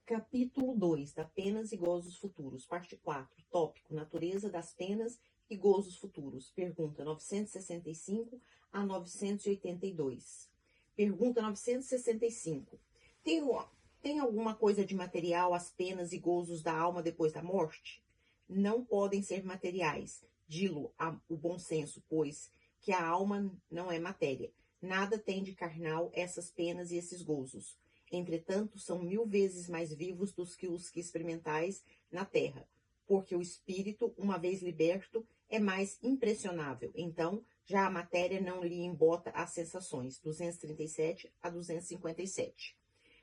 Capítulo 2 da Penas e Gozos Futuros, parte 4, tópico: Natureza das penas e gozos futuros. Pergunta 965 a 982. Pergunta 965. Tem alguma coisa de material as penas e gozos da alma depois da morte? Não podem ser materiais, dilo o bom senso, pois que a alma não é matéria. Nada tem de carnal essas penas e esses gozos. Entretanto, são 1000 vezes mais vivos do que os que experimentais na terra, porque o espírito, uma vez liberto, é mais impressionável. Então, já a matéria não lhe embota as sensações. 237 a 257.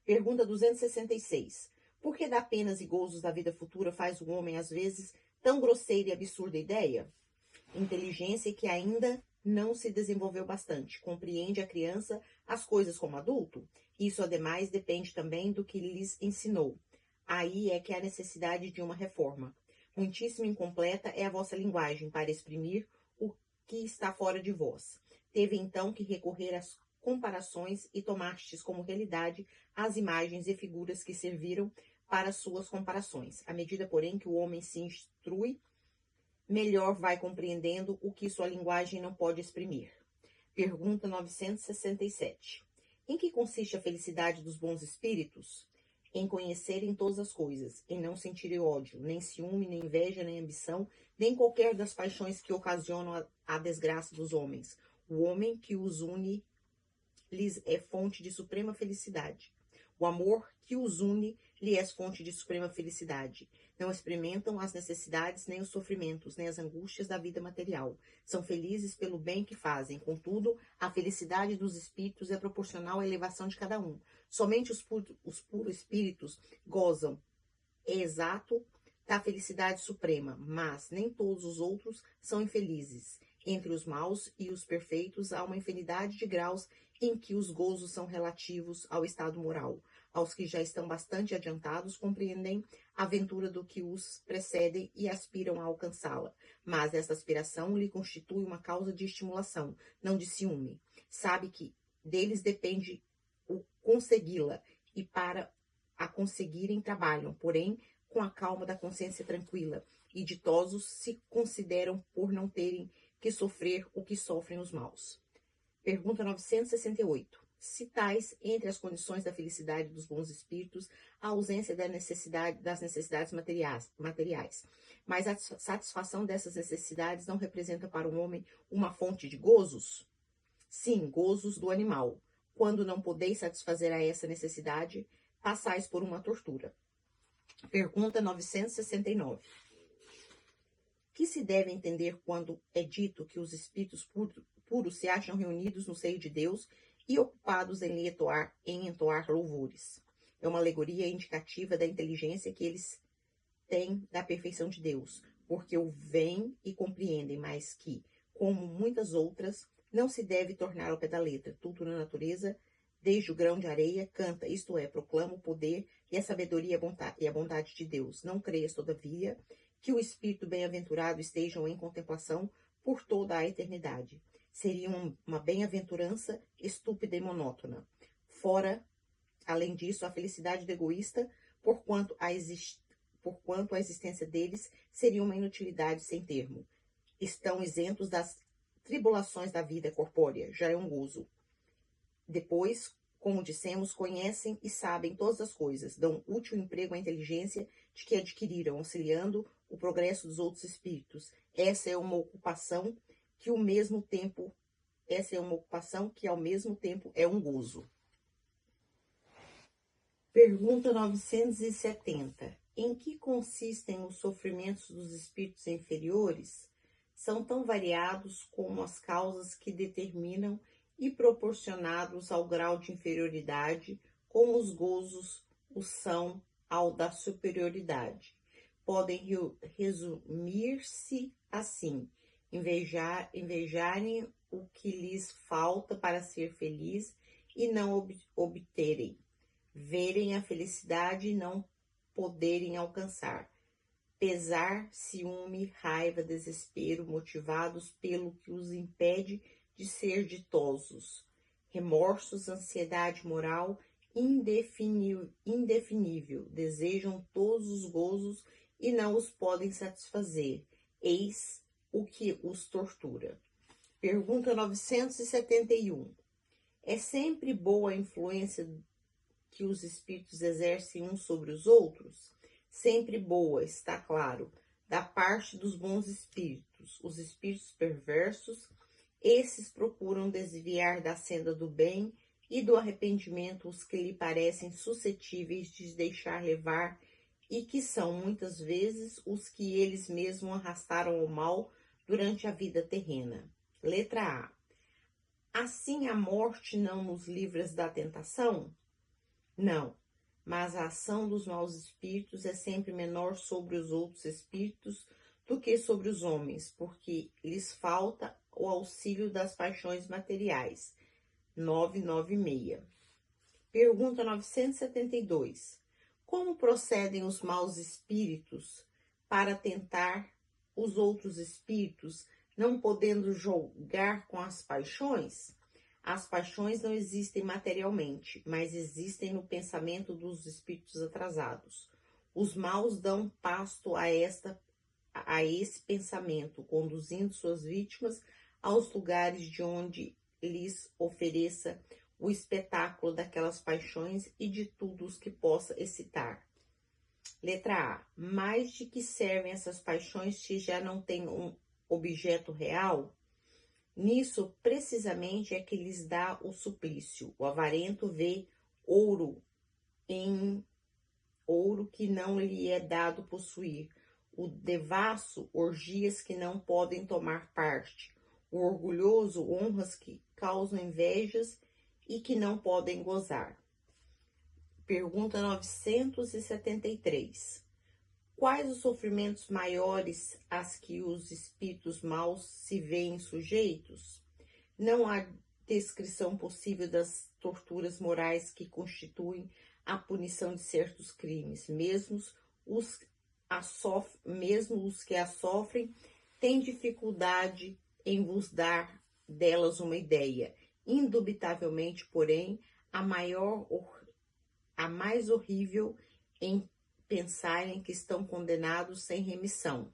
Pergunta 266. Por que dar penas e gozos da vida futura faz o homem, às vezes, tão grosseira e absurda ideia? Inteligência que ainda não se desenvolveu bastante. Compreende a criança as coisas como adulto? Isso, ademais, depende também do que lhes ensinou. Aí é que há necessidade de uma reforma. Muitíssimo incompleta é a vossa linguagem para exprimir o que está fora de vós. Teve então que recorrer às comparações e tomastes como realidade as imagens e figuras que serviram para suas comparações. À medida, porém, que o homem se instrui, melhor vai compreendendo o que sua linguagem não pode exprimir. Pergunta 967. Em que consiste a felicidade dos bons espíritos? Em conhecerem todas as coisas, em não sentirem ódio, nem ciúme, nem inveja, nem ambição, nem qualquer das paixões que ocasionam a desgraça dos homens. O homem que os une lhes é fonte de suprema felicidade. O amor que os une lhe é fonte de suprema felicidade. Não experimentam as necessidades, nem os sofrimentos, nem as angústias da vida material. São felizes pelo bem que fazem. Contudo, a felicidade dos espíritos é proporcional à elevação de cada um. Somente os puros espíritos gozam, exato, da felicidade suprema, mas nem todos os outros são infelizes. Entre os maus e os perfeitos há uma infinidade de graus em que os gozos são relativos ao estado moral. Aos que já estão bastante adiantados compreendem a aventura do que os precedem e aspiram a alcançá-la. Mas essa aspiração lhe constitui uma causa de estimulação, não de ciúme. Sabe que deles depende o consegui-la e para a conseguirem trabalham, porém, com a calma da consciência tranquila, e ditosos se consideram por não terem que sofrer o que sofrem os maus. Pergunta 968. Citais entre as condições da felicidade dos bons espíritos a ausência das necessidades materiais. Mas a satisfação dessas necessidades não representa para um homem uma fonte de gozos? Sim, gozos do animal. Quando não podeis satisfazer a essa necessidade, passais por uma tortura. Pergunta 969. Que se deve entender quando é dito que os espíritos puros se acham reunidos no seio de Deus e ocupados em entoar louvores? É uma alegoria indicativa da inteligência que eles têm da perfeição de Deus, porque o veem e compreendem, mas que, como muitas outras, não se deve tornar ao pé da letra. Tudo na natureza, desde o grão de areia, canta, isto é, proclama o poder e a sabedoria e a bondade de Deus. Não creias, todavia, que o espírito bem-aventurado estejam em contemplação por toda a eternidade. Seria uma bem-aventurança estúpida e monótona. Fora, além disso, a felicidade do egoísta, porquanto a existência deles seria uma inutilidade sem termo. Estão isentos das tribulações da vida corpórea, já é um gozo. Depois, como dissemos, conhecem e sabem todas as coisas, dão útil emprego à inteligência de que adquiriram, auxiliando o progresso dos outros espíritos. Essa é uma ocupação que ao mesmo tempo é um gozo. Pergunta 970. Em que consistem os sofrimentos dos espíritos inferiores? São tão variados como as causas que determinam e proporcionados ao grau de inferioridade, como os gozos o são ao da superioridade. Podem resumir-se assim: invejarem o que lhes falta para ser feliz e não obterem, verem a felicidade e não poderem alcançar, pesar, ciúme, raiva, desespero, motivados pelo que os impede de ser ditosos, remorsos, ansiedade moral, indefinível, desejam todos os gozos e não os podem satisfazer. Eis o que os tortura. Pergunta 971. É sempre boa a influência que os espíritos exercem uns sobre os outros? Sempre boa, está claro, da parte dos bons espíritos. Os espíritos perversos, esses procuram desviar da senda do bem e do arrependimento os que lhe parecem suscetíveis de deixar levar e que são, muitas vezes, os que eles mesmos arrastaram ao mal durante a vida terrena. Letra A. Assim a morte não nos livra da tentação? Não, mas a ação dos maus espíritos é sempre menor sobre os outros espíritos do que sobre os homens, porque lhes falta o auxílio das paixões materiais. 996. Pergunta 972. Como procedem os maus espíritos para tentar os outros espíritos, não podendo julgar com as paixões? As paixões não existem materialmente, mas existem no pensamento dos espíritos atrasados. Os maus dão pasto a esse pensamento, conduzindo suas vítimas aos lugares de onde lhes ofereça o espetáculo daquelas paixões e de tudo os que possa excitar. Letra A. Mais de que servem essas paixões se já não têm um objeto real? Nisso, precisamente, é que lhes dá o suplício. O avarento vê ouro em ouro que não lhe é dado possuir. O devasso, orgias que não podem tomar parte. O orgulhoso, honras que causam invejas e que não podem gozar. Pergunta 973. Quais os sofrimentos maiores às que os espíritos maus se veem sujeitos? Não há descrição possível das torturas morais que constituem a punição de certos crimes. Mesmo os que a sofrem têm dificuldade em vos dar delas uma ideia. Indubitavelmente, porém, a mais horrível em pensarem que estão condenados sem remissão.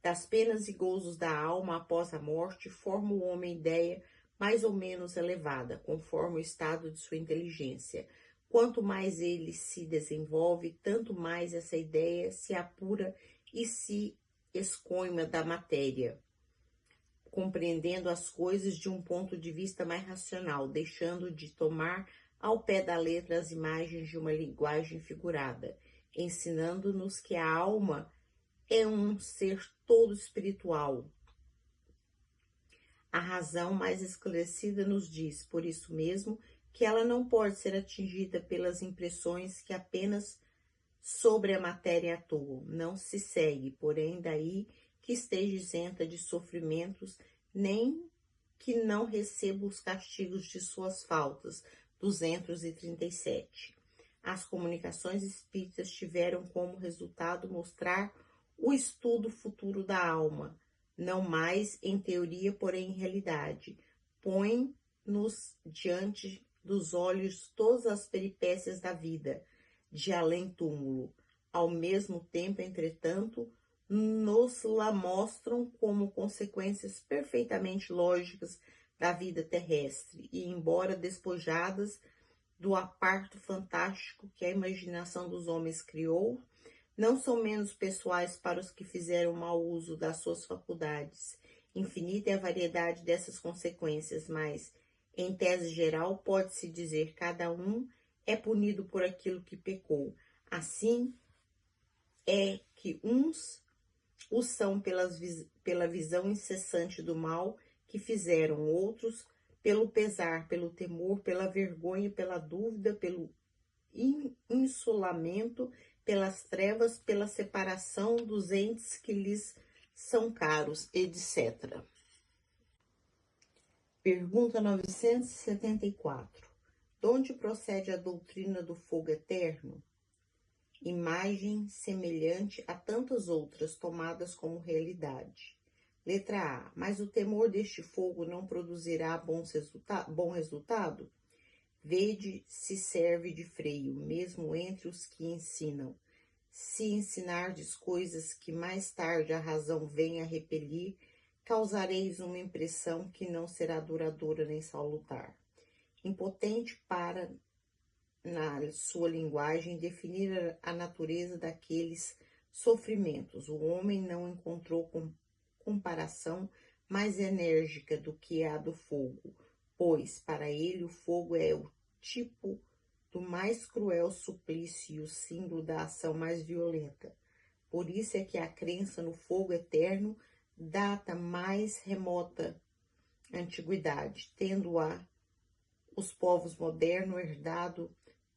Das penas e gozos da alma após a morte, forma o homem ideia mais ou menos elevada, conforme o estado de sua inteligência. Quanto mais ele se desenvolve, tanto mais essa ideia se apura e se escoima da matéria, compreendendo as coisas de um ponto de vista mais racional, deixando de tomar ao pé da letra as imagens de uma linguagem figurada, ensinando-nos que a alma é um ser todo espiritual. A razão mais esclarecida nos diz, por isso mesmo, que ela não pode ser atingida pelas impressões que apenas sobre a matéria atuam. Não se segue, porém, daí que esteja isenta de sofrimentos, nem que não receba os castigos de suas faltas. 237. As comunicações espíritas tiveram como resultado mostrar o estudo futuro da alma, não mais em teoria, porém em realidade. Põe-nos diante dos olhos todas as peripécias da vida, de além-túmulo. Ao mesmo tempo, entretanto, nos la mostram como consequências perfeitamente lógicas da vida terrestre, e embora despojadas do aparto fantástico que a imaginação dos homens criou, não são menos pessoais para os que fizeram mau uso das suas faculdades. Infinita é a variedade dessas consequências, mas, em tese geral, pode-se dizer que cada um é punido por aquilo que pecou. Assim é que uns o são pela visão incessante do mal que fizeram, outros pelo pesar, pelo temor, pela vergonha, pela dúvida, pelo insolamento, pelas trevas, pela separação dos entes que lhes são caros, etc. Pergunta 974. De onde procede a doutrina do fogo eterno? Imagem semelhante a tantas outras tomadas como realidade. Letra A. Mas o temor deste fogo não produzirá bom resultado? Vede se serve de freio, mesmo entre os que ensinam. Se ensinardes coisas que mais tarde a razão venha a repelir, causareis uma impressão que não será duradoura nem salutar. Impotente para, na sua linguagem, definir a natureza daqueles sofrimentos, o homem não encontrou comparação mais enérgica do que a do fogo, pois para ele o fogo é o tipo do mais cruel suplício e o símbolo da ação mais violenta. Por isso é que a crença no fogo eterno data mais remota antiguidade, tendo-a os povos modernos herdado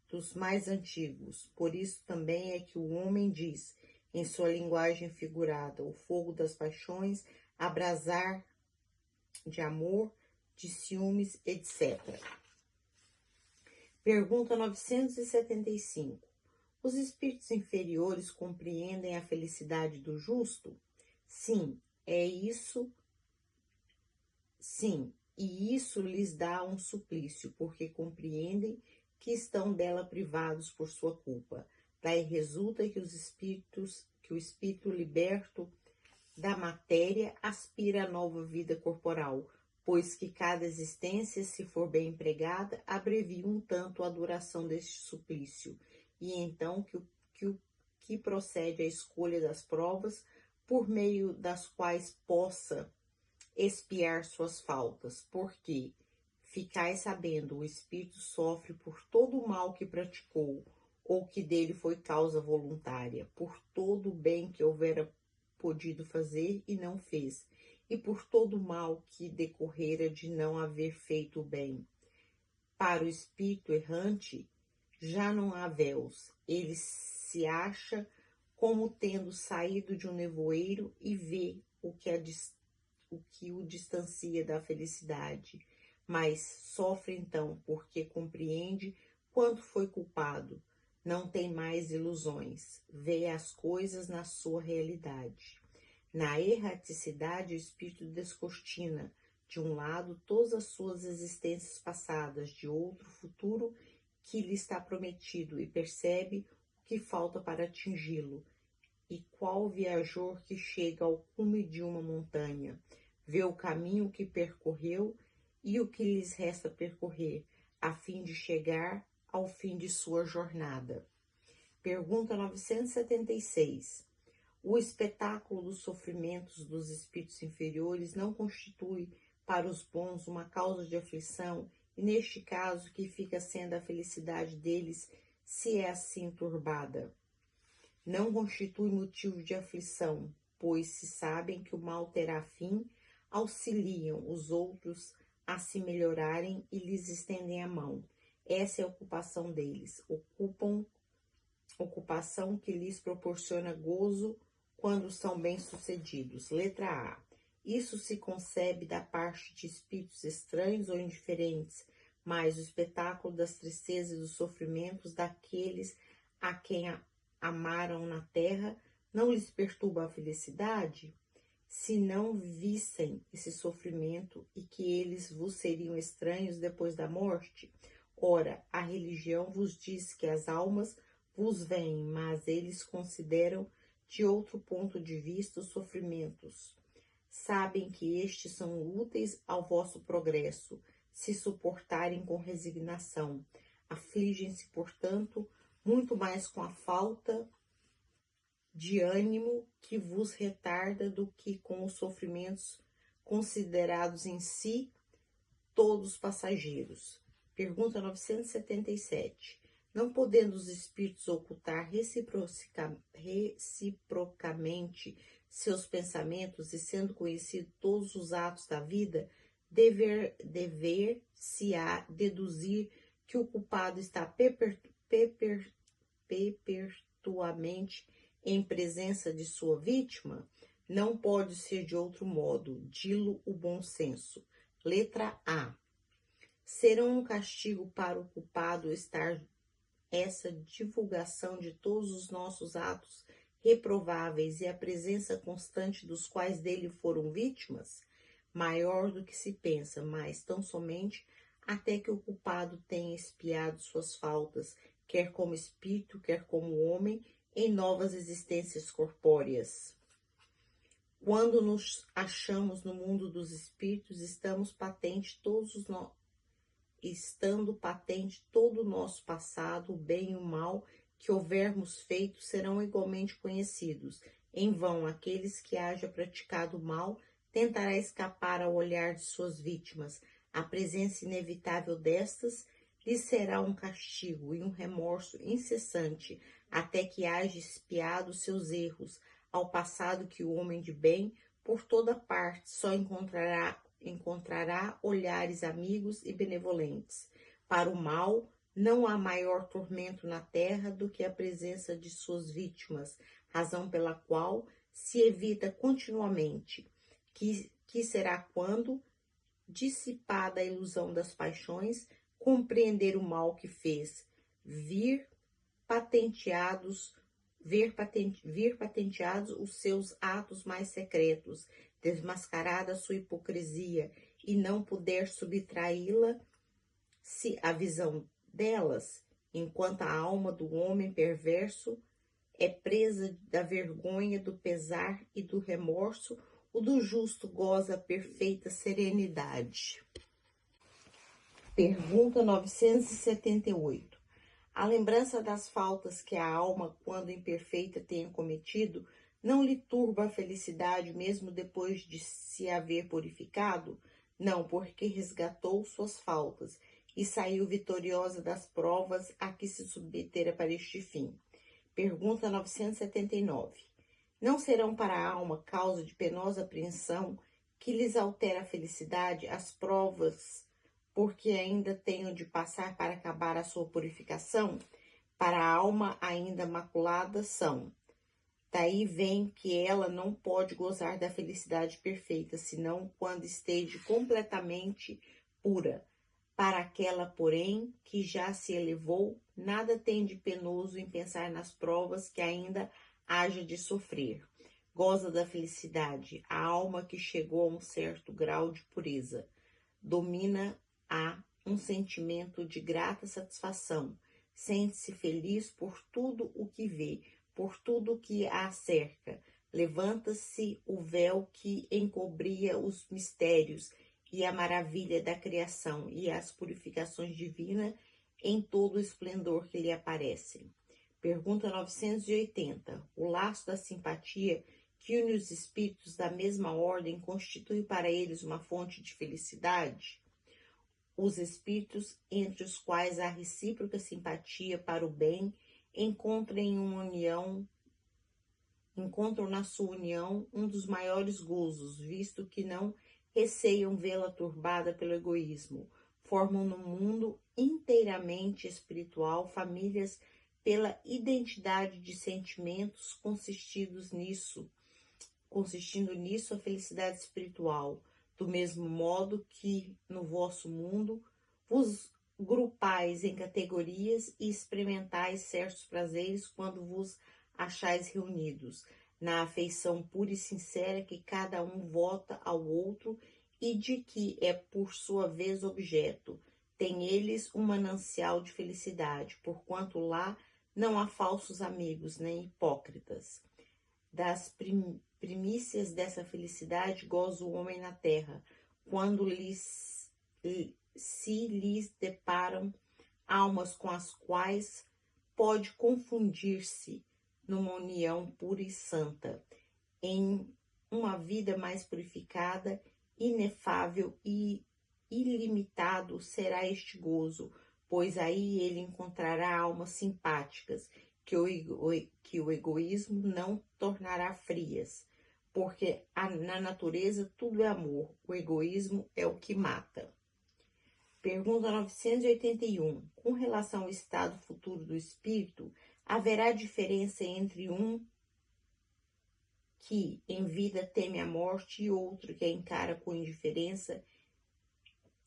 dos mais antigos. Por isso também é que o homem diz, em sua linguagem figurada, o fogo das paixões, abrasar de amor, de ciúmes, etc. Pergunta 975. Os espíritos inferiores compreendem a felicidade do justo? Sim, Sim, e isso lhes dá um suplício, porque compreendem que estão dela privados por sua culpa. Daí resulta que o espírito liberto da matéria aspira à nova vida corporal, pois que cada existência, se for bem empregada, abrevia um tanto a duração deste suplício, e então que procede à escolha das provas, por meio das quais possa expiar suas faltas, porque, ficai sabendo, o espírito sofre por todo o mal que praticou, ou que dele foi causa voluntária, por todo o bem que houvera podido fazer e não fez, e por todo o mal que decorrera de não haver feito o bem. Para o espírito errante, já não há véus, ele se acha como tendo saído de um nevoeiro e vê o que o distancia da felicidade, mas sofre então porque compreende quanto foi culpado, não tem mais ilusões, vê as coisas na sua realidade. Na erraticidade, o espírito descortina, de um lado, todas as suas existências passadas, de outro, futuro que lhe está prometido, e percebe o que falta para atingi-lo. E qual viajor que chega ao cume de uma montanha, vê o caminho que percorreu e o que lhes resta percorrer, a fim de chegar ao fim de sua jornada. Pergunta 976. O espetáculo dos sofrimentos dos espíritos inferiores não constitui para os bons uma causa de aflição, e neste caso que fica sendo a felicidade deles, se é assim turbada? Não constitui motivo de aflição, pois se sabem que o mal terá fim, auxiliam os outros a se melhorarem e lhes estendem a mão. Essa é a ocupação deles. Ocupação que lhes proporciona gozo quando são bem-sucedidos. Letra A. Isso se concebe da parte de espíritos estranhos ou indiferentes, mas o espetáculo das tristezas e dos sofrimentos daqueles a quem amaram na terra não lhes perturba a felicidade? Se não vissem esse sofrimento e que eles vos seriam estranhos depois da morte? Ora, a religião vos diz que as almas vos veem, mas eles consideram de outro ponto de vista os sofrimentos. Sabem que estes são úteis ao vosso progresso, se suportarem com resignação. Afligem-se, portanto, muito mais com a falta de ânimo que vos retarda do que com os sofrimentos considerados em si todos passageiros. Pergunta 977. Não podendo os espíritos ocultar reciprocamente seus pensamentos e sendo conhecidos todos os atos da vida, dever-se-á deduzir que o culpado está perpetuamente em presença de sua vítima? Não pode ser de outro modo, dilo o bom senso. Letra A. Serão um castigo para o culpado estar essa divulgação de todos os nossos atos reprováveis e a presença constante dos quais dele foram vítimas? Maior do que se pensa, mas tão somente até que o culpado tenha expiado suas faltas, quer como espírito, quer como homem, em novas existências corpóreas. Quando nos achamos no mundo dos espíritos, estando patente todo o nosso passado, o bem e o mal que houvermos feito serão igualmente conhecidos. Em vão, aqueles que haja praticado mal tentará escapar ao olhar de suas vítimas. A presença inevitável destas lhe será um castigo e um remorso incessante, até que haja expiado seus erros, ao passado que o homem de bem, por toda parte, só encontrará olhares amigos e benevolentes. Para o mal, não há maior tormento na terra do que a presença de suas vítimas, razão pela qual se evita continuamente, que será quando, dissipada a ilusão das paixões, compreender o mal que fez, vir patenteados os seus atos mais secretos, desmascarada a sua hipocrisia, e não puder subtraí-la se a visão delas, enquanto a alma do homem perverso é presa da vergonha, do pesar e do remorso, o do justo goza perfeita serenidade. Pergunta 978. A lembrança das faltas que a alma, quando imperfeita, tenha cometido, não lhe turba a felicidade, mesmo depois de se haver purificado? Não, porque resgatou suas faltas e saiu vitoriosa das provas a que se submetera para este fim. Pergunta 979. Não serão para a alma causa de penosa apreensão que lhes altera a felicidade as provas porque ainda tenho de passar para acabar a sua purificação? Para a alma ainda maculada são. Daí vem que ela não pode gozar da felicidade perfeita, senão quando esteja completamente pura. Para aquela, porém, que já se elevou, nada tem de penoso em pensar nas provas que ainda haja de sofrer. Goza da felicidade, a alma que chegou a um certo grau de pureza. Domina-a um sentimento de grata satisfação. Sente-se feliz por tudo o que vê, por tudo o que a cerca. Levanta-se o véu que encobria os mistérios e a maravilha da criação e as purificações divinas em todo o esplendor que lhe aparecem. Pergunta 980. O laço da simpatia que une os espíritos da mesma ordem constitui para eles uma fonte de felicidade? Os espíritos entre os quais há recíproca simpatia para o bem encontram na sua união um dos maiores gozos, visto que não receiam vê-la turbada pelo egoísmo. Formam no mundo inteiramente espiritual famílias pela identidade de sentimentos, consistindo nisso a felicidade espiritual. Do mesmo modo que no vosso mundo vos grupais em categorias e experimentais certos prazeres quando vos achais reunidos, na afeição pura e sincera que cada um vota ao outro e de que é por sua vez objeto. Tem eles um manancial de felicidade, porquanto lá não há falsos amigos nem hipócritas. Das primícias dessa felicidade goza o homem na terra, quando se lhes deparam almas com as quais pode confundir-se numa união pura e santa, em uma vida mais purificada, inefável e ilimitado será este gozo, pois aí ele encontrará almas simpáticas, que o egoísmo não tornará frias, porque na natureza tudo é amor, o egoísmo é o que mata. Pergunta 981. Com relação ao estado futuro do espírito, haverá diferença entre um que em vida teme a morte e outro que a encara com indiferença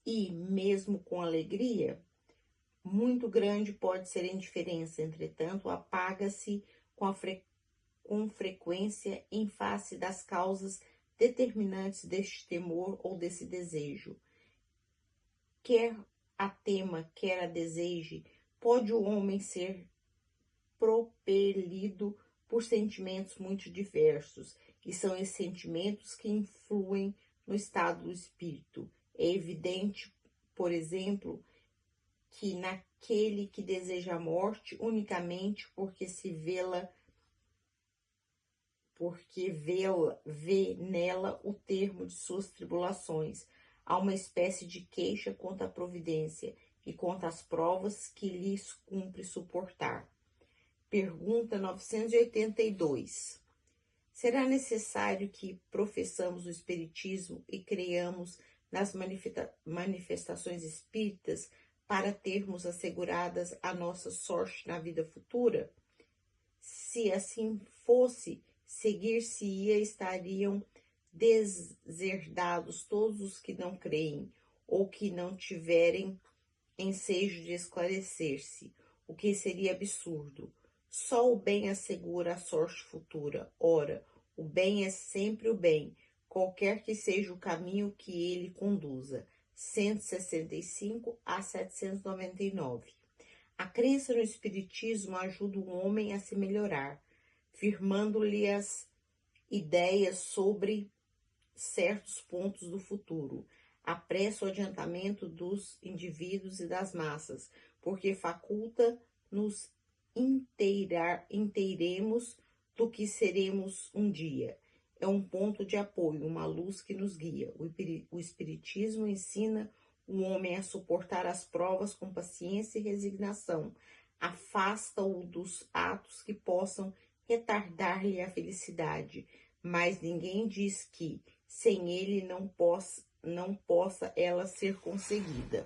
e mesmo com alegria? Muito grande pode ser a indiferença, entretanto, apaga-se com frequência em face das causas determinantes deste temor ou desse desejo. Quer a tema, quer a deseje, pode o homem ser propelido por sentimentos muito diversos, e são esses sentimentos que influem no estado do espírito. É evidente, por exemplo, que naquele que deseja a morte unicamente vê nela o termo de suas tribulações. Há uma espécie de queixa contra a providência e contra as provas que lhes cumpre suportar. Pergunta 982. Será necessário que professamos o Espiritismo e creiamos nas manifestações espíritas para termos asseguradas a nossa sorte na vida futura? Se assim fosse, seguir-se-ia, estariam deserdados todos os que não creem ou que não tiverem ensejo de esclarecer-se, o que seria absurdo. Só o bem assegura a sorte futura. Ora, o bem é sempre o bem, qualquer que seja o caminho que ele conduza. 165 a 799. A crença no Espiritismo ajuda o homem a se melhorar, firmando-lhe as ideias sobre certos pontos do futuro. Apressa o adiantamento dos indivíduos e das massas, porque faculta-nos inteiremos do que seremos um dia. É um ponto de apoio, uma luz que nos guia. O Espiritismo ensina o homem a suportar as provas com paciência e resignação. Afasta-o dos atos que possam retardar-lhe a felicidade, mas ninguém diz que sem ele não possa ela ser conseguida.